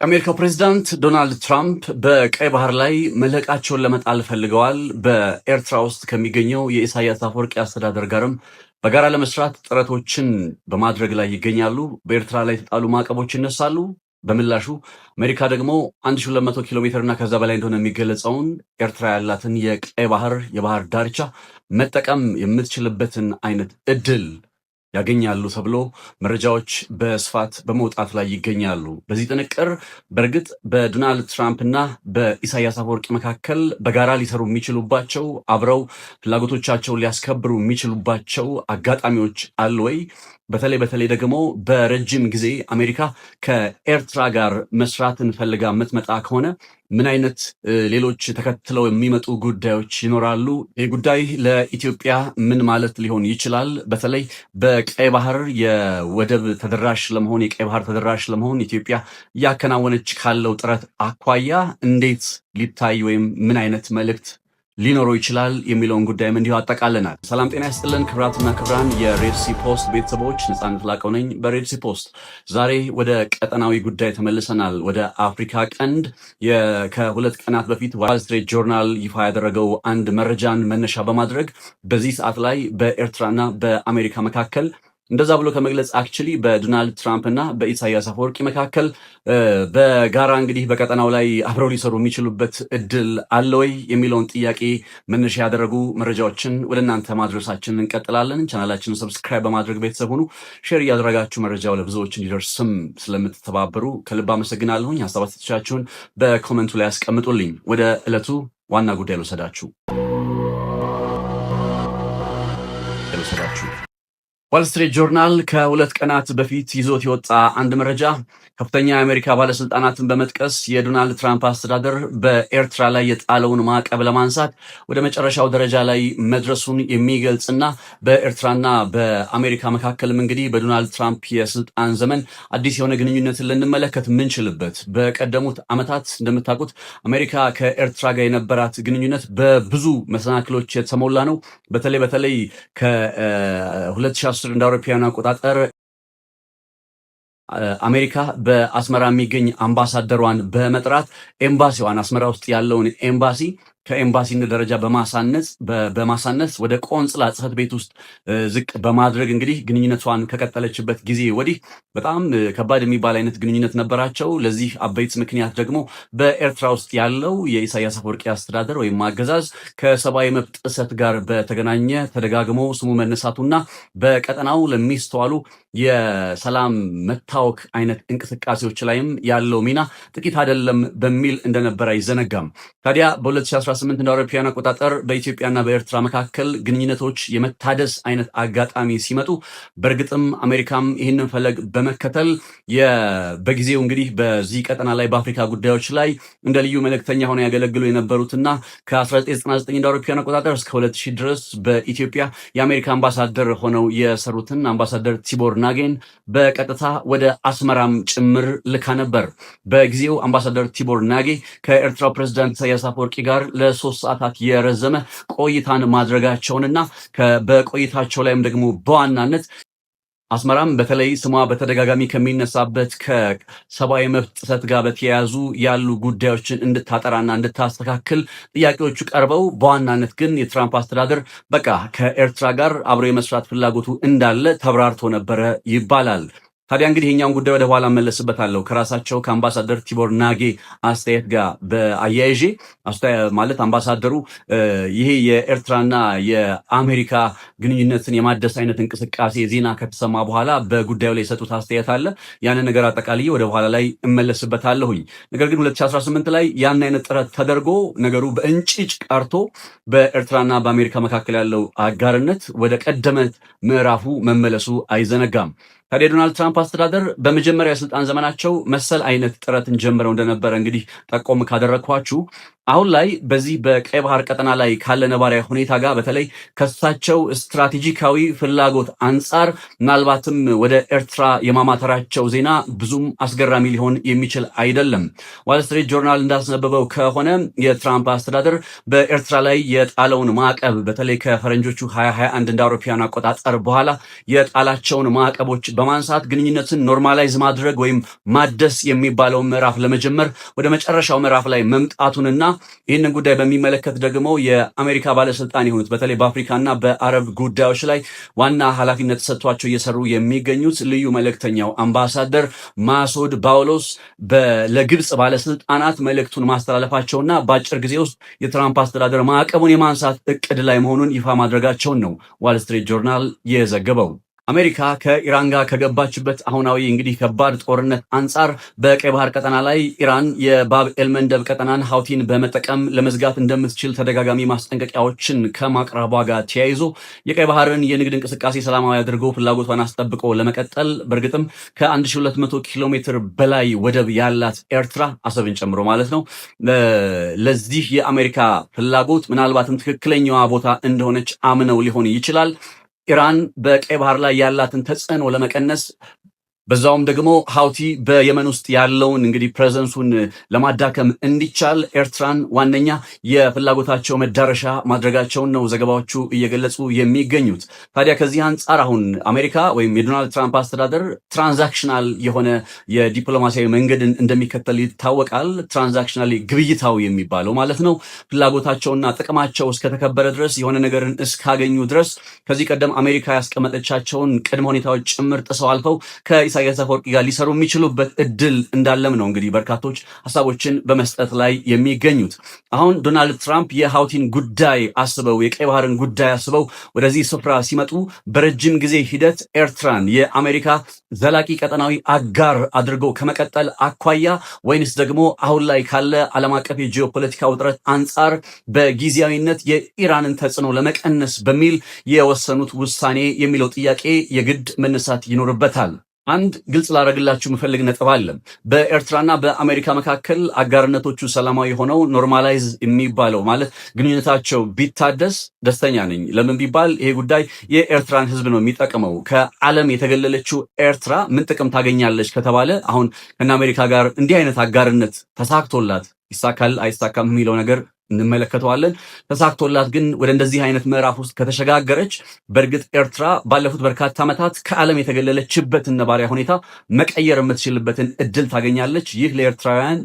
የአሜሪካው ፕሬዝዳንት ዶናልድ ትራምፕ በቀይ ባህር ላይ መለቃቸውን ለመጣል ፈልገዋል። በኤርትራ ውስጥ ከሚገኘው የኢሳያስ አፈወርቂ አስተዳደር ጋርም በጋራ ለመስራት ጥረቶችን በማድረግ ላይ ይገኛሉ። በኤርትራ ላይ የተጣሉ ማዕቀቦች ይነሳሉ። በምላሹ አሜሪካ ደግሞ 1200 ኪሎ ሜትር እና ከዛ በላይ እንደሆነ የሚገለጸውን ኤርትራ ያላትን የቀይ ባህር የባህር ዳርቻ መጠቀም የምትችልበትን አይነት እድል ያገኛሉ ተብሎ መረጃዎች በስፋት በመውጣት ላይ ይገኛሉ። በዚህ ጥንቅር በእርግጥ በዶናልድ ትራምፕ እና በኢሳያስ አፈወርቂ መካከል በጋራ ሊሰሩ የሚችሉባቸው አብረው ፍላጎቶቻቸውን ሊያስከብሩ የሚችሉባቸው አጋጣሚዎች አሉ ወይ? በተለይ ደግሞ በረጅም ጊዜ አሜሪካ ከኤርትራ ጋር መስራትን ፈልጋ የምትመጣ ከሆነ ምን አይነት ሌሎች ተከትለው የሚመጡ ጉዳዮች ይኖራሉ? ይህ ጉዳይ ለኢትዮጵያ ምን ማለት ሊሆን ይችላል? በተለይ በቀይ ባህር የወደብ ተደራሽ ለመሆን የቀይ ባህር ተደራሽ ለመሆን ኢትዮጵያ እያከናወነች ካለው ጥረት አኳያ እንዴት ሊታይ ወይም ምን አይነት መልእክት ሊኖረው ይችላል የሚለውን ጉዳይም እንዲሁ አጠቃለናል። ሰላም ጤና ይስጥልን ክብራትና ክብራን የሬድሲ ፖስት ቤተሰቦች፣ ነጻነት ላቀው ነኝ በሬድሲ ፖስት። ዛሬ ወደ ቀጠናዊ ጉዳይ ተመልሰናል። ወደ አፍሪካ ቀንድ ከሁለት ቀናት በፊት ዋል ስትሪት ጆርናል ይፋ ያደረገው አንድ መረጃን መነሻ በማድረግ በዚህ ሰዓት ላይ በኤርትራና በአሜሪካ መካከል እንደዛ ብሎ ከመግለጽ አክቹሊ በዶናልድ ትራምፕ እና በኢሳያስ አፈወርቂ መካከል በጋራ እንግዲህ በቀጠናው ላይ አብረው ሊሰሩ የሚችሉበት እድል አለ ወይ የሚለውን ጥያቄ መነሻ ያደረጉ መረጃዎችን ወደ እናንተ ማድረሳችን እንቀጥላለን። ቻናላችንን ሰብስክራይብ በማድረግ ቤተሰብ ሁኑ። ሼር እያደረጋችሁ መረጃው ለብዙዎች እንዲደርስም ስለምትተባበሩ ከልብ አመሰግናለሁኝ። ሀሳብ አስተያየቶቻችሁን በኮመንቱ ላይ ያስቀምጡልኝ። ወደ ዕለቱ ዋና ጉዳይ ልወሰዳችሁ። ዋል ስትሪት ጆርናል ከሁለት ቀናት በፊት ይዞት የወጣ አንድ መረጃ ከፍተኛ የአሜሪካ ባለስልጣናትን በመጥቀስ የዶናልድ ትራምፕ አስተዳደር በኤርትራ ላይ የጣለውን ማዕቀብ ለማንሳት ወደ መጨረሻው ደረጃ ላይ መድረሱን የሚገልጽና በኤርትራና በአሜሪካ መካከልም እንግዲህ በዶናልድ ትራምፕ የስልጣን ዘመን አዲስ የሆነ ግንኙነትን ልንመለከት ምንችልበት። በቀደሙት ዓመታት እንደምታውቁት አሜሪካ ከኤርትራ ጋር የነበራት ግንኙነት በብዙ መሰናክሎች የተሞላ ነው። በተለይ ከ2010 እንደ አውሮፓውያን አቆጣጠር አሜሪካ በአስመራ የሚገኝ አምባሳደሯን በመጥራት ኤምባሲዋን አስመራ ውስጥ ያለውን ኤምባሲ ከኤምባሲነት ደረጃ በማሳነስ ወደ ቆንጽላ ጽሕፈት ቤት ውስጥ ዝቅ በማድረግ እንግዲህ ግንኙነቷን ከቀጠለችበት ጊዜ ወዲህ በጣም ከባድ የሚባል አይነት ግንኙነት ነበራቸው። ለዚህ አበይት ምክንያት ደግሞ በኤርትራ ውስጥ ያለው የኢሳያስ አፈወርቂ አስተዳደር ወይም አገዛዝ ከሰብአዊ መብት ጥሰት ጋር በተገናኘ ተደጋግሞ ስሙ መነሳቱና በቀጠናው ለሚስተዋሉ የሰላም መታወክ አይነት እንቅስቃሴዎች ላይም ያለው ሚና ጥቂት አይደለም በሚል እንደነበረ አይዘነጋም። ታዲያ በ2018 እንደ አውሮፓውያን አቆጣጠር በኢትዮጵያና በኤርትራ መካከል ግንኙነቶች የመታደስ አይነት አጋጣሚ ሲመጡ በእርግጥም አሜሪካም ይህንን ፈለግ በመከተል በጊዜው እንግዲህ በዚህ ቀጠና ላይ በአፍሪካ ጉዳዮች ላይ እንደ ልዩ መልእክተኛ ሆነው ያገለግሉ የነበሩትና ከ1999 እንደ አውሮፓውያን አቆጣጠር እስከ 2000 ድረስ በኢትዮጵያ የአሜሪካ አምባሳደር ሆነው የሰሩትን አምባሳደር ቲቦር ናጌን በቀጥታ ወደ አስመራም ጭምር ልካ ነበር። በጊዜው አምባሳደር ቲቦር ናጌ ከኤርትራው ፕሬዝዳንት ኢሳያስ አፈወርቂ ጋር ለ3 ሰዓታት የረዘመ ቆይታን ማድረጋቸውንና በቆይታቸው ላይም ደግሞ በዋናነት አስመራም በተለይ ስሟ በተደጋጋሚ ከሚነሳበት ከሰብአዊ መብት ጥሰት ጋር በተያያዙ ያሉ ጉዳዮችን እንድታጠራና እንድታስተካክል ጥያቄዎቹ ቀርበው በዋናነት ግን የትራምፕ አስተዳደር በቃ ከኤርትራ ጋር አብሮ የመስራት ፍላጎቱ እንዳለ ተብራርቶ ነበረ ይባላል። ታዲያ እንግዲህ የኛውን ጉዳይ ወደ ኋላ መለስበታለሁ። ከራሳቸው ከአምባሳደር ቲቦር ናጌ አስተያየት ጋር በአያይዤ ማለት አምባሳደሩ ይሄ የኤርትራና የአሜሪካ ግንኙነትን የማደስ አይነት እንቅስቃሴ ዜና ከተሰማ በኋላ በጉዳዩ ላይ የሰጡት አስተያየት አለ። ያንን ነገር አጠቃልዬ ወደ ኋላ ላይ እመለስበታለሁኝ። ነገር ግን 2018 ላይ ያን አይነት ጥረት ተደርጎ ነገሩ በእንጭጭ ቀርቶ በኤርትራና በአሜሪካ መካከል ያለው አጋርነት ወደ ቀደመ ምዕራፉ መመለሱ አይዘነጋም። ታዲያ ዶናልድ ትራምፕ አስተዳደር በመጀመሪያ የስልጣን ዘመናቸው መሰል አይነት ጥረትን ጀምረው እንደነበረ እንግዲህ ጠቆም ካደረግኳችሁ አሁን ላይ በዚህ በቀይ ባህር ቀጠና ላይ ካለ ነባራዊ ሁኔታ ጋር በተለይ ከሳቸው ስትራቴጂካዊ ፍላጎት አንጻር ምናልባትም ወደ ኤርትራ የማማተራቸው ዜና ብዙም አስገራሚ ሊሆን የሚችል አይደለም። ዋል ስትሪት ጆርናል እንዳስነበበው ከሆነ የትራምፕ አስተዳደር በኤርትራ ላይ የጣለውን ማዕቀብ በተለይ ከፈረንጆቹ 2021 እንደ አውሮፓውያን አቆጣጠር በኋላ የጣላቸውን ማዕቀቦች በማንሳት ግንኙነትን ኖርማላይዝ ማድረግ ወይም ማደስ የሚባለውን ምዕራፍ ለመጀመር ወደ መጨረሻው ምዕራፍ ላይ መምጣቱንና ይህንን ጉዳይ በሚመለከት ደግሞ የአሜሪካ ባለስልጣን የሆኑት በተለይ በአፍሪካና በአረብ ጉዳዮች ላይ ዋና ኃላፊነት ተሰጥቷቸው እየሰሩ የሚገኙት ልዩ መልእክተኛው አምባሳደር ማሱድ ባውሎስ ለግብፅ ባለስልጣናት መልእክቱን ማስተላለፋቸውና በአጭር ጊዜ ውስጥ የትራምፕ አስተዳደር ማዕቀቡን የማንሳት እቅድ ላይ መሆኑን ይፋ ማድረጋቸውን ነው ዋል ስትሪት ጆርናል የዘገበው። አሜሪካ ከኢራን ጋር ከገባችበት አሁናዊ እንግዲህ ከባድ ጦርነት አንጻር በቀይ ባህር ቀጠና ላይ ኢራን የባብ ኤልመንደብ ቀጠናን ሀውቲን በመጠቀም ለመዝጋት እንደምትችል ተደጋጋሚ ማስጠንቀቂያዎችን ከማቅረቧ ጋር ተያይዞ የቀይ ባህርን የንግድ እንቅስቃሴ ሰላማዊ አድርጎ ፍላጎቷን አስጠብቆ ለመቀጠል በእርግጥም ከ1200 ኪሎ ሜትር በላይ ወደብ ያላት ኤርትራ አሰብን ጨምሮ ማለት ነው ለዚህ የአሜሪካ ፍላጎት ምናልባትም ትክክለኛዋ ቦታ እንደሆነች አምነው ሊሆን ይችላል። ኢራን በቀይ ባህር ላይ ያላትን ተጽዕኖ ለመቀነስ በዛውም ደግሞ ሀውቲ በየመን ውስጥ ያለውን እንግዲህ ፕሬዘንሱን ለማዳከም እንዲቻል ኤርትራን ዋነኛ የፍላጎታቸው መዳረሻ ማድረጋቸውን ነው ዘገባዎቹ እየገለጹ የሚገኙት። ታዲያ ከዚህ አንጻር አሁን አሜሪካ ወይም የዶናልድ ትራምፕ አስተዳደር ትራንዛክሽናል የሆነ የዲፕሎማሲያዊ መንገድን እንደሚከተል ይታወቃል። ትራንዛክሽናል ግብይታዊ የሚባለው ማለት ነው። ፍላጎታቸውና ጥቅማቸው እስከተከበረ ድረስ የሆነ ነገርን እስካገኙ ድረስ ከዚህ ቀደም አሜሪካ ያስቀመጠቻቸውን ቅድመ ሁኔታዎች ጭምር ጥሰው አልፈው ኢሳያስ አፈወርቂ ጋር ሊሰሩ የሚችሉበት እድል እንዳለም ነው እንግዲህ በርካቶች ሀሳቦችን በመስጠት ላይ የሚገኙት። አሁን ዶናልድ ትራምፕ የሀውቲን ጉዳይ አስበው የቀይ ባህርን ጉዳይ አስበው ወደዚህ ስፍራ ሲመጡ በረጅም ጊዜ ሂደት ኤርትራን የአሜሪካ ዘላቂ ቀጠናዊ አጋር አድርገው ከመቀጠል አኳያ ወይንስ ደግሞ አሁን ላይ ካለ ዓለም አቀፍ የጂኦፖለቲካ ውጥረት አንጻር በጊዜያዊነት የኢራንን ተጽዕኖ ለመቀነስ በሚል የወሰኑት ውሳኔ የሚለው ጥያቄ የግድ መነሳት ይኖርበታል። አንድ ግልጽ ላደርግላችሁ የምፈልግ ነጥብ አለ። በኤርትራና በአሜሪካ መካከል አጋርነቶቹ ሰላማዊ ሆነው ኖርማላይዝ የሚባለው ማለት ግንኙነታቸው ቢታደስ ደስተኛ ነኝ። ለምን ቢባል ይሄ ጉዳይ የኤርትራን ሕዝብ ነው የሚጠቅመው። ከዓለም የተገለለችው ኤርትራ ምን ጥቅም ታገኛለች ከተባለ አሁን ከነ አሜሪካ ጋር እንዲህ አይነት አጋርነት ተሳክቶላት ይሳካል አይሳካም የሚለው ነገር እንመለከተዋለን። ተሳክቶላት ግን ወደ እንደዚህ አይነት ምዕራፍ ውስጥ ከተሸጋገረች በእርግጥ ኤርትራ ባለፉት በርካታ ዓመታት ከዓለም የተገለለችበትን ነባሪያ ሁኔታ መቀየር የምትችልበትን እድል ታገኛለች። ይህ ለኤርትራውያን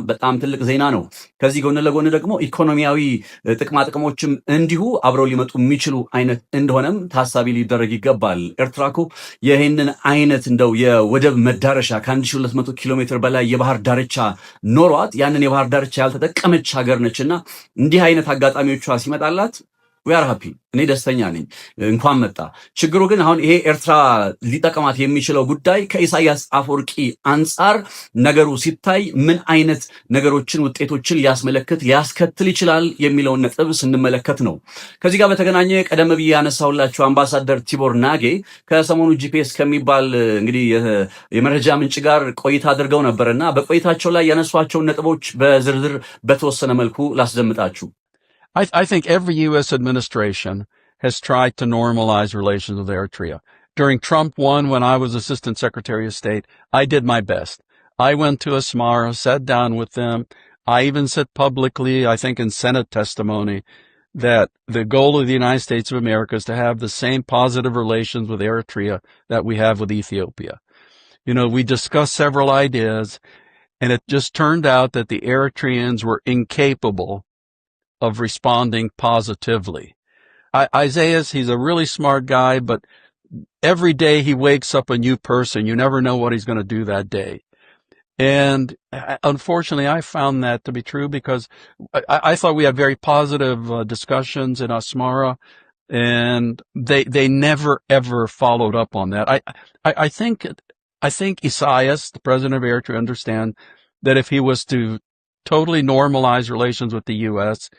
በጣም ትልቅ ዜና ነው። ከዚህ ጎን ለጎን ደግሞ ኢኮኖሚያዊ ጥቅማጥቅሞችም እንዲሁ አብረው ሊመጡ የሚችሉ አይነት እንደሆነም ታሳቢ ሊደረግ ይገባል። ኤርትራ እኮ ይህንን አይነት እንደው የወደብ መዳረሻ ከ1200 ኪሎ ሜትር በላይ የባህር ዳርቻ ኖሯት ያንን የባህር ዳርቻ ያልተጠቀመች ሀገር ነችና እንዲህ አይነት አጋጣሚዎቿ ሲመጣላት ዊአር ሃፒ እኔ ደስተኛ ነኝ፣ እንኳን መጣ። ችግሩ ግን አሁን ይሄ ኤርትራ ሊጠቀማት የሚችለው ጉዳይ ከኢሳያስ አፈወርቂ አንጻር ነገሩ ሲታይ ምን አይነት ነገሮችን ውጤቶችን ሊያስከትል ይችላል የሚለውን ነጥብ ስንመለከት ነው። ከዚህ ጋር በተገናኘ ቀደም ብዬ ያነሳሁላችሁ አምባሳደር ቲቦር ናጌ ከሰሞኑ ጂፒኤስ ከሚባል እንግዲህ የመረጃ ምንጭ ጋር ቆይታ አድርገው ነበርና በቆይታቸው ላይ ያነሷቸውን ነጥቦች በዝርዝር በተወሰነ መልኩ ላስደምጣችሁ። I think every U.S. administration has tried to normalize relations with Eritrea. During Trump 1, when I was Assistant Secretary of State, I did my best. I went to Asmara, sat down with them. I even said publicly, I think in Senate testimony, that the goal of the United States of America is to have the same positive relations with Eritrea that we have with Ethiopia. You know, we discussed several ideas, and it just turned out that the Eritreans were incapable of responding positively. Isaias, he's a really smart guy, but every day he wakes up a new person. You never know what he's going to do that day. And unfortunately, I found that to be true because I thought we had very positive discussions in Asmara, and they never ever followed up on that. I think Isaias, the president of Eritrea, understand that if he was to totally normalize relations with the U.S.,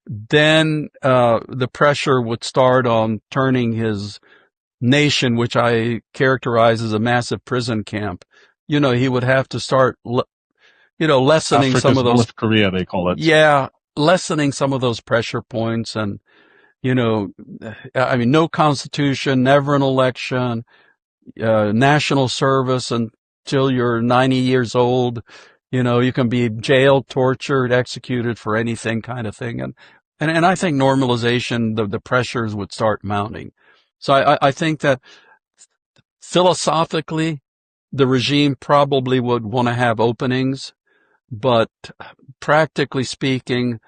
then the pressure would start on turning his nation, which I characterize as a massive prison camp. You know, he would have to start lessening some Africa's of those, North Korea, they call it. yeah, lessening some of those pressure points. And, no constitution, never an election, national service until you're 90 years old. You can be jailed, tortured, executed for anything kind of thing. And I think normalization, the pressures would start mounting. So I think that philosophically, the regime probably would want to have openings, but practically speaking,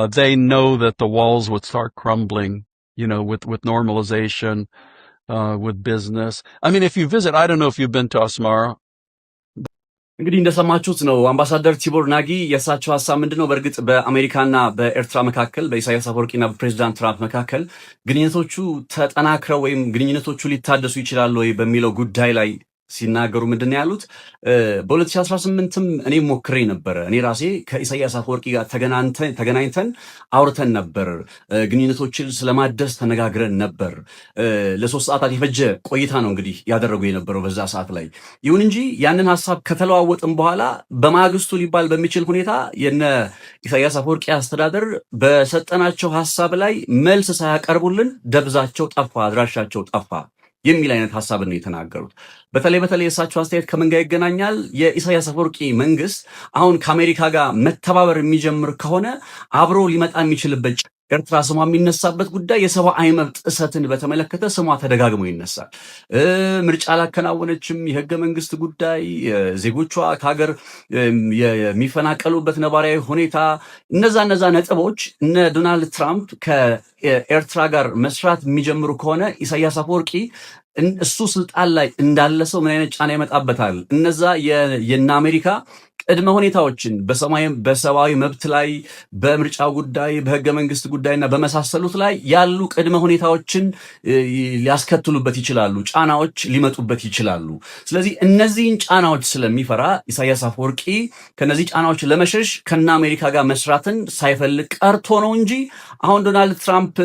they know that the walls would start crumbling, with normalization, with business. If you visit, I don't know if you've been to Asmara. እንግዲህ እንደሰማችሁት ነው አምባሳደር ቲቦር ናጊ የእሳቸው ሐሳብ ምንድነው? በእርግጥ በአሜሪካና በኤርትራ መካከል በኢሳያስ አፈወርቂና በፕሬዝዳንት ትራምፕ መካከል ግንኙነቶቹ ተጠናክረው ወይም ግንኙነቶቹ ሊታደሱ ይችላሉ ወይ በሚለው ጉዳይ ላይ ሲናገሩ ምንድን ነው ያሉት? በ2018ም እኔ ሞክሬ ነበር። እኔ ራሴ ከኢሳያስ አፈወርቂ ጋር ተገናኝተን አውርተን ነበር። ግንኙነቶችን ስለማደስ ተነጋግረን ነበር። ለ3 ሰዓታት የፈጀ ቆይታ ነው እንግዲህ ያደረጉ የነበረው በዛ ሰዓት ላይ። ይሁን እንጂ ያንን ሐሳብ ከተለዋወጥን በኋላ በማግስቱ ሊባል በሚችል ሁኔታ የነ ኢሳያስ አፈወርቂ አስተዳደር በሰጠናቸው ሐሳብ ላይ መልስ ሳያቀርቡልን ደብዛቸው ጠፋ፣ አድራሻቸው ጠፋ የሚል አይነት ሐሳብ ነው የተናገሩት። በተለይ የእሳቸው አስተያየት ከምን ጋር ይገናኛል? የኢሳያስ አፈወርቂ መንግስት አሁን ከአሜሪካ ጋር መተባበር የሚጀምር ከሆነ አብሮ ሊመጣ የሚችልበት ኤርትራ ስሟ የሚነሳበት ጉዳይ የሰብአዊ መብት ጥሰትን በተመለከተ ስሟ ተደጋግሞ ይነሳል። ምርጫ አላከናወነችም፣ የህገ መንግስት ጉዳይ፣ ዜጎቿ ከሀገር የሚፈናቀሉበት ነባራዊ ሁኔታ፣ እነዛ ነጥቦች እነ ዶናልድ ትራምፕ ከኤርትራ ጋር መስራት የሚጀምሩ ከሆነ ኢሳያስ አፈወርቂ እሱ ስልጣን ላይ እንዳለ ሰው ምን አይነት ጫና ይመጣበታል? እነዛ የነ አሜሪካ ቅድመ ሁኔታዎችን በሰብአዊ መብት ላይ፣ በምርጫ ጉዳይ፣ በህገ መንግስት ጉዳይና በመሳሰሉት ላይ ያሉ ቅድመ ሁኔታዎችን ሊያስከትሉበት ይችላሉ፣ ጫናዎች ሊመጡበት ይችላሉ። ስለዚህ እነዚህን ጫናዎች ስለሚፈራ ኢሳያስ አፈወርቂ ከነዚህ ጫናዎች ለመሸሽ ከነ አሜሪካ ጋር መስራትን ሳይፈልግ ቀርቶ ነው እንጂ አሁን ዶናልድ ትራምፕ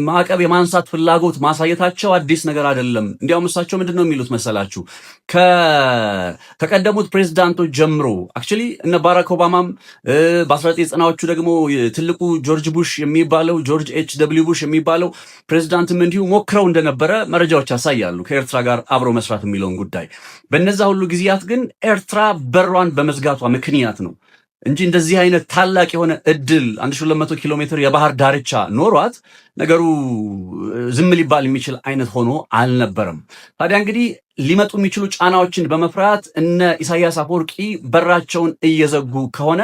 ማዕቀብ የማንሳት ፍላጎት ማሳየታቸው አዲስ ነገር አይደለም። እንዲያውም እሳቸው ምንድን ነው የሚሉት መሰላችሁ? ከቀደሙት ፕሬዝዳንቶች ጀምሮ አክቹሊ እነ ባራክ ኦባማም በ1990ዎቹ ደግሞ ትልቁ ጆርጅ ኤች ደብሊው ቡሽ የሚባለው ፕሬዝዳንትም እንዲሁ ሞክረው እንደነበረ መረጃዎች ያሳያሉ፣ ከኤርትራ ጋር አብሮ መስራት የሚለውን ጉዳይ። በነዛ ሁሉ ጊዜያት ግን ኤርትራ በሯን በመዝጋቷ ምክንያት ነው እንጂ እንደዚህ አይነት ታላቅ የሆነ እድል 1200 ኪሎ ሜትር የባህር ዳርቻ ኖሯት ነገሩ ዝም ሊባል የሚችል አይነት ሆኖ አልነበረም። ታዲያ እንግዲህ ሊመጡ የሚችሉ ጫናዎችን በመፍራት እነ ኢሳያስ አፈወርቂ በራቸውን እየዘጉ ከሆነ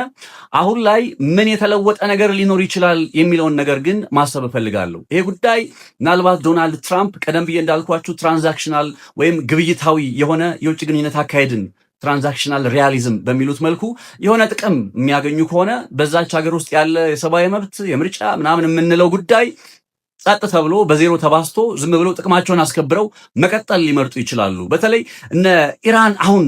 አሁን ላይ ምን የተለወጠ ነገር ሊኖር ይችላል የሚለውን ነገር ግን ማሰብ እፈልጋለሁ። ይሄ ጉዳይ ምናልባት ዶናልድ ትራምፕ ቀደም ብዬ እንዳልኳችሁ ትራንዛክሽናል ወይም ግብይታዊ የሆነ የውጭ ግንኙነት አካሄድን ትራንዛክሽናል ሪያሊዝም በሚሉት መልኩ የሆነ ጥቅም የሚያገኙ ከሆነ በዛች ሀገር ውስጥ ያለ የሰብአዊ መብት የምርጫ ምናምን የምንለው ጉዳይ ጸጥ ተብሎ በዜሮ ተባስቶ ዝም ብለው ጥቅማቸውን አስከብረው መቀጠል ሊመርጡ ይችላሉ። በተለይ እነ ኢራን አሁን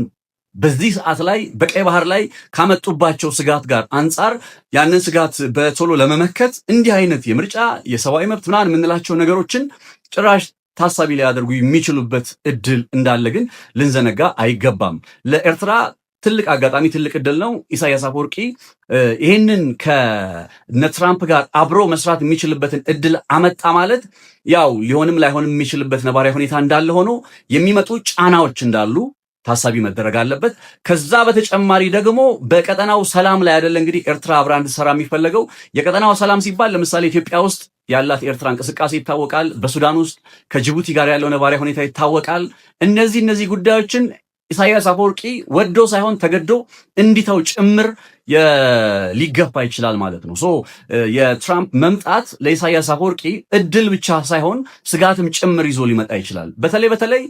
በዚህ ሰዓት ላይ በቀይ ባህር ላይ ካመጡባቸው ስጋት ጋር አንጻር ያንን ስጋት በቶሎ ለመመከት እንዲህ አይነት የምርጫ የሰብአዊ መብት ምናምን የምንላቸው ነገሮችን ጭራሽ ታሳቢ ሊያደርጉ የሚችሉበት እድል እንዳለ ግን ልንዘነጋ አይገባም። ለኤርትራ ትልቅ አጋጣሚ፣ ትልቅ እድል ነው። ኢሳያስ አፈወርቂ ይህንን ከነ ትራምፕ ጋር አብሮ መስራት የሚችልበትን እድል አመጣ ማለት ያው ሊሆንም ላይሆንም የሚችልበት ነባራዊ ሁኔታ እንዳለ ሆኖ የሚመጡ ጫናዎች እንዳሉ ታሳቢ መደረግ አለበት። ከዛ በተጨማሪ ደግሞ በቀጠናው ሰላም ላይ አይደለ እንግዲህ ኤርትራ አብራ እንድትሰራ የሚፈለገው። የቀጠናው ሰላም ሲባል ለምሳሌ ኢትዮጵያ ውስጥ ያላት ኤርትራ እንቅስቃሴ ይታወቃል። በሱዳን ውስጥ ከጅቡቲ ጋር ያለው ነባራዊ ሁኔታ ይታወቃል። እነዚህ ጉዳዮችን ኢሳያስ አፈወርቂ ወዶ ሳይሆን ተገዶ እንዲተው ጭምር ሊገፋ ይችላል ማለት ነው። የትራምፕ መምጣት ለኢሳያስ አፈወርቂ እድል ብቻ ሳይሆን ስጋትም ጭምር ይዞ ሊመጣ ይችላል። በተለይ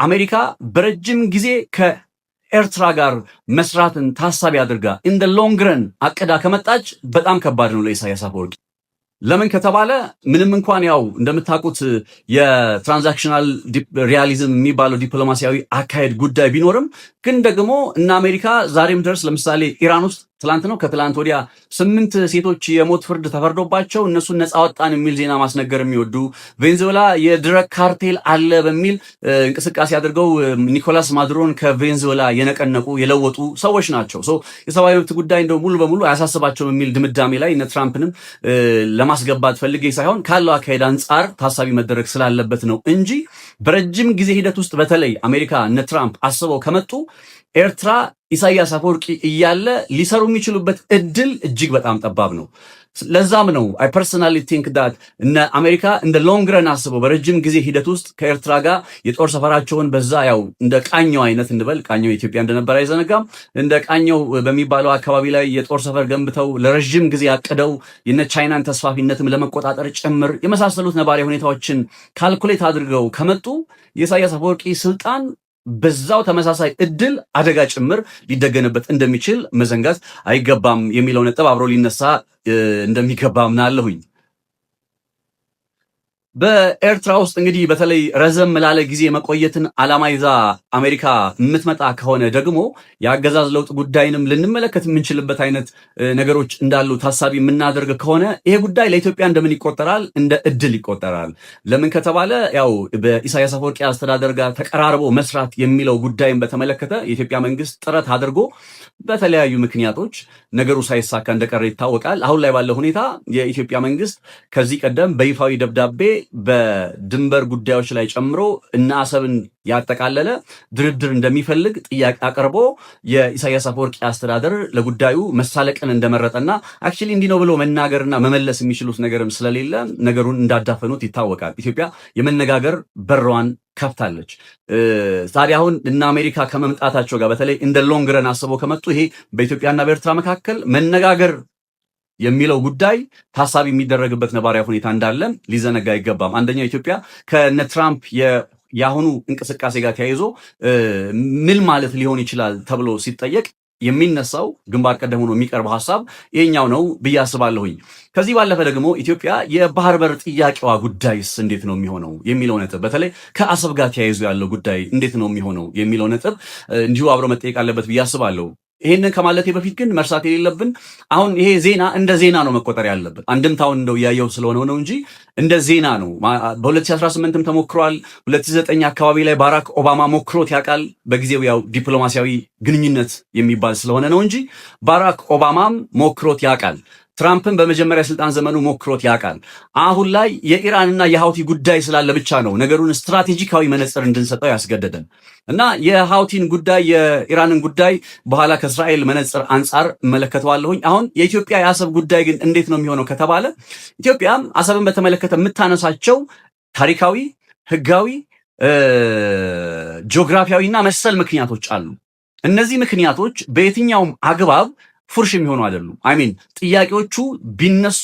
አሜሪካ በረጅም ጊዜ ከኤርትራ ጋር መስራትን ታሳቢ አድርጋ ኢን ዘ ሎንግ ረን አቅዳ ከመጣች በጣም ከባድ ነው ለኢሳያስ አፈወርቂ። ለምን ከተባለ ምንም እንኳን ያው እንደምታውቁት የትራንዛክሽናል ሪያሊዝም የሚባለው ዲፕሎማሲያዊ አካሄድ ጉዳይ ቢኖርም ግን ደግሞ እነ አሜሪካ ዛሬም ድረስ ለምሳሌ ኢራን ውስጥ ትላንት ነው ከትላንት ወዲያ 8 ሴቶች የሞት ፍርድ ተፈርዶባቸው እነሱን ነፃ ወጣን የሚል ዜና ማስነገር የሚወዱ ቬንዙዌላ የድረግ ካርቴል አለ በሚል እንቅስቃሴ አድርገው ኒኮላስ ማዱሮን ከቬንዙዌላ የነቀነቁ የለወጡ ሰዎች ናቸው። የሰብአዊ መብት ጉዳይ እንደው ሙሉ በሙሉ አያሳስባቸውም የሚል ድምዳሜ ላይ እነ ትራምፕንም ለማስገባት ፈልጌ ሳይሆን ካለው አካሄድ አንጻር ታሳቢ መደረግ ስላለበት ነው እንጂ በረጅም ጊዜ ሂደት ውስጥ በተለይ አሜሪካ እነ ትራምፕ አስበው ከመጡ ኤርትራ ኢሳያስ አፈወርቂ እያለ ሊሰሩ የሚችሉበት እድል እጅግ በጣም ጠባብ ነው። ለዛም ነው አይ ፐርሰናሊ ቲንክ ዳት እነ አሜሪካ እንደ ሎንግ ረን አስበው በረጅም ጊዜ ሂደት ውስጥ ከኤርትራ ጋር የጦር ሰፈራቸውን በዛ ያው እንደ ቃኘው አይነት እንበል ቃኘው ኢትዮጵያ እንደነበረ አይዘነጋም እንደ ቃኘው በሚባለው አካባቢ ላይ የጦር ሰፈር ገንብተው ለረጅም ጊዜ ያቀደው የነ ቻይናን ተስፋፊነትም ለመቆጣጠር ጭምር የመሳሰሉት ነባራዊ ሁኔታዎችን ካልኩሌት አድርገው ከመጡ የኢሳያስ አፈወርቂ ስልጣን በዛው ተመሳሳይ እድል አደጋ ጭምር ሊደገንበት እንደሚችል መዘንጋት አይገባም የሚለው ነጥብ አብሮ ሊነሳ እንደሚገባ ምናለሁኝ። በኤርትራ ውስጥ እንግዲህ በተለይ ረዘም ላለ ጊዜ መቆየትን ዓላማ ይዛ አሜሪካ የምትመጣ ከሆነ ደግሞ የአገዛዝ ለውጥ ጉዳይንም ልንመለከት የምንችልበት አይነት ነገሮች እንዳሉ ታሳቢ የምናደርግ ከሆነ ይሄ ጉዳይ ለኢትዮጵያ እንደምን ይቆጠራል? እንደ እድል ይቆጠራል። ለምን ከተባለ ያው በኢሳያስ አፈወርቂ አስተዳደር ጋር ተቀራርቦ መስራት የሚለው ጉዳይን በተመለከተ የኢትዮጵያ መንግስት ጥረት አድርጎ በተለያዩ ምክንያቶች ነገሩ ሳይሳካ እንደቀረ ይታወቃል። አሁን ላይ ባለው ሁኔታ የኢትዮጵያ መንግስት ከዚህ ቀደም በይፋዊ ደብዳቤ በድንበር ጉዳዮች ላይ ጨምሮ እና አሰብን ያጠቃለለ ድርድር እንደሚፈልግ ጥያቄ አቅርቦ የኢሳያስ አፈወርቂ አስተዳደር ለጉዳዩ መሳለቅን እንደመረጠና አክቹሊ እንዲህ ነው ብሎ መናገርና መመለስ የሚችሉት ነገርም ስለሌለ ነገሩን እንዳዳፈኑት ይታወቃል። ኢትዮጵያ የመነጋገር በሯን ከፍታለች። ታዲያ አሁን እና አሜሪካ ከመምጣታቸው ጋር በተለይ እንደ ሎንግ ረን አስበው ከመጡ ይሄ በኢትዮጵያና በኤርትራ መካከል መነጋገር የሚለው ጉዳይ ታሳቢ የሚደረግበት ነባራዊ ሁኔታ እንዳለ ሊዘነጋ አይገባም። አንደኛው ኢትዮጵያ ከነ ትራምፕ የአሁኑ እንቅስቃሴ ጋር ተያይዞ ምን ማለት ሊሆን ይችላል ተብሎ ሲጠየቅ የሚነሳው ግንባር ቀደም ሆኖ የሚቀርበው ሐሳብ ይሄኛው ነው ብዬ አስባለሁኝ። ከዚህ ባለፈ ደግሞ ኢትዮጵያ የባህር በር ጥያቄዋ ጉዳይስ እንዴት ነው የሚሆነው የሚለው ነጥብ በተለይ ከአሰብ ጋር ተያይዞ ያለው ጉዳይ እንዴት ነው የሚሆነው የሚለው ነጥብ እንዲሁ አብሮ መጠየቅ አለበት ብዬ አስባለሁ። ይሄንን ከማለቴ በፊት ግን መርሳት የሌለብን አሁን ይሄ ዜና እንደ ዜና ነው መቆጠር ያለበት። አንድምታውን እንደው ያየው ስለሆነ ነው እንጂ እንደ ዜና ነው። በ2018ም ተሞክሯል። 2009 አካባቢ ላይ ባራክ ኦባማ ሞክሮት ያውቃል። በጊዜው ያው ዲፕሎማሲያዊ ግንኙነት የሚባል ስለሆነ ነው እንጂ ባራክ ኦባማም ሞክሮት ያውቃል። ትራምፕን በመጀመሪያ ስልጣን ዘመኑ ሞክሮት ያውቃል። አሁን ላይ የኢራንና የሃውቲ ጉዳይ ስላለ ብቻ ነው ነገሩን ስትራቴጂካዊ መነጽር እንድንሰጠው ያስገደደን እና የሃውቲን ጉዳይ የኢራንን ጉዳይ በኋላ ከእስራኤል መነጽር አንጻር እመለከተዋለሁኝ። አሁን የኢትዮጵያ የአሰብ ጉዳይ ግን እንዴት ነው የሚሆነው ከተባለ ኢትዮጵያ አሰብን በተመለከተ የምታነሳቸው ታሪካዊ፣ ህጋዊ፣ ጂኦግራፊያዊና መሰል ምክንያቶች አሉ። እነዚህ ምክንያቶች በየትኛውም አግባብ ፉርሽ የሚሆኑ አይደሉም። ጥያቄዎቹ ቢነሱ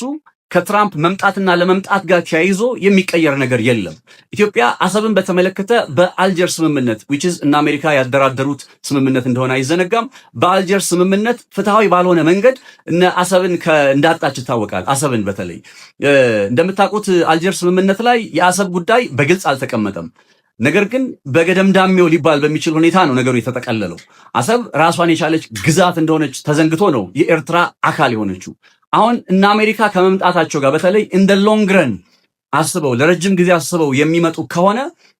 ከትራምፕ መምጣትና ለመምጣት ጋር ተያይዞ የሚቀየር ነገር የለም። ኢትዮጵያ አሰብን በተመለከተ በአልጀር ስምምነት which is እና አሜሪካ ያደራደሩት ስምምነት እንደሆነ አይዘነጋም። በአልጀር ስምምነት ፍትሃዊ ባልሆነ መንገድ እነ አሰብን እንዳጣች ይታወቃል። አሰብን በተለይ እንደምታውቁት አልጀር ስምምነት ላይ የአሰብ ጉዳይ በግልጽ አልተቀመጠም። ነገር ግን በገደምዳሜው ሊባል በሚችል ሁኔታ ነው ነገሩ የተጠቀለለው። አሰብ ራሷን የቻለች ግዛት እንደሆነች ተዘንግቶ ነው የኤርትራ አካል የሆነችው። አሁን እና አሜሪካ ከመምጣታቸው ጋር በተለይ እንደ ሎንግ ረን አስበው ለረጅም ጊዜ አስበው የሚመጡ ከሆነ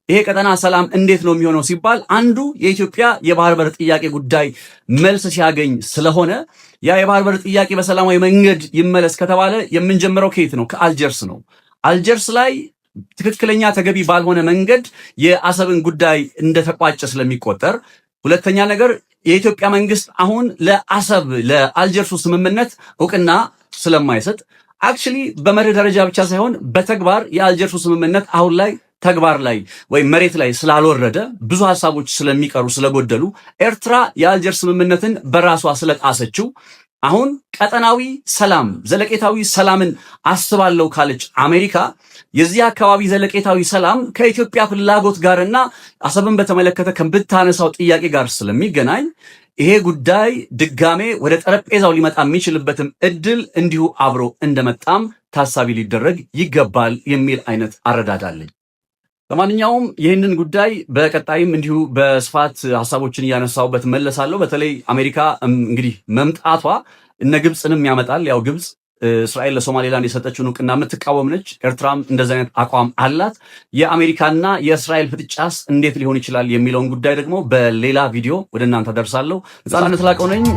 ይሄ ቀጠና ሰላም እንዴት ነው የሚሆነው ሲባል አንዱ የኢትዮጵያ የባህር በር ጥያቄ ጉዳይ መልስ ሲያገኝ ስለሆነ ያ የባህር በር ጥያቄ በሰላማዊ መንገድ ይመለስ ከተባለ የምንጀምረው ከየት ነው? ከአልጀርስ ነው። አልጀርስ ላይ ትክክለኛ ተገቢ ባልሆነ መንገድ የአሰብን ጉዳይ እንደተቋጨ ስለሚቆጠር፣ ሁለተኛ ነገር የኢትዮጵያ መንግስት አሁን ለአልጀርሱ ስምምነት እውቅና ስለማይሰጥ አክቹሊ በመርህ ደረጃ ብቻ ሳይሆን በተግባር የአልጀርሱ ስምምነት አሁን ላይ ተግባር ላይ ወይም መሬት ላይ ስላልወረደ ብዙ ሐሳቦች ስለሚቀሩ ስለጎደሉ ኤርትራ የአልጀር ስምምነትን በራሷ ስለጣሰችው አሁን ቀጠናዊ ሰላም ዘለቄታዊ ሰላምን አስባለሁ ካለች አሜሪካ የዚህ አካባቢ ዘለቄታዊ ሰላም ከኢትዮጵያ ፍላጎት ጋርና አሰብን በተመለከተ ከምታነሳው ጥያቄ ጋር ስለሚገናኝ ይሄ ጉዳይ ድጋሜ ወደ ጠረጴዛው ሊመጣ የሚችልበትም እድል እንዲሁ አብሮ እንደመጣም ታሳቢ ሊደረግ ይገባል የሚል አይነት አረዳድ አለኝ። ለማንኛውም ይህንን ጉዳይ በቀጣይም እንዲሁ በስፋት ሐሳቦችን እያነሳውበት መለሳለሁ። በተለይ አሜሪካ እንግዲህ መምጣቷ እነ ግብፅንም ያመጣል። ያው ግብፅ እስራኤል ለሶማሌላንድ የሰጠችውን እውቅና የምትቃወም ነች። ኤርትራም እንደዚህ አይነት አቋም አላት። የአሜሪካና የእስራኤል ፍጥጫስ እንዴት ሊሆን ይችላል የሚለውን ጉዳይ ደግሞ በሌላ ቪዲዮ ወደ እናንተ ደርሳለሁ። ነጻነት ላቀው ነኝ።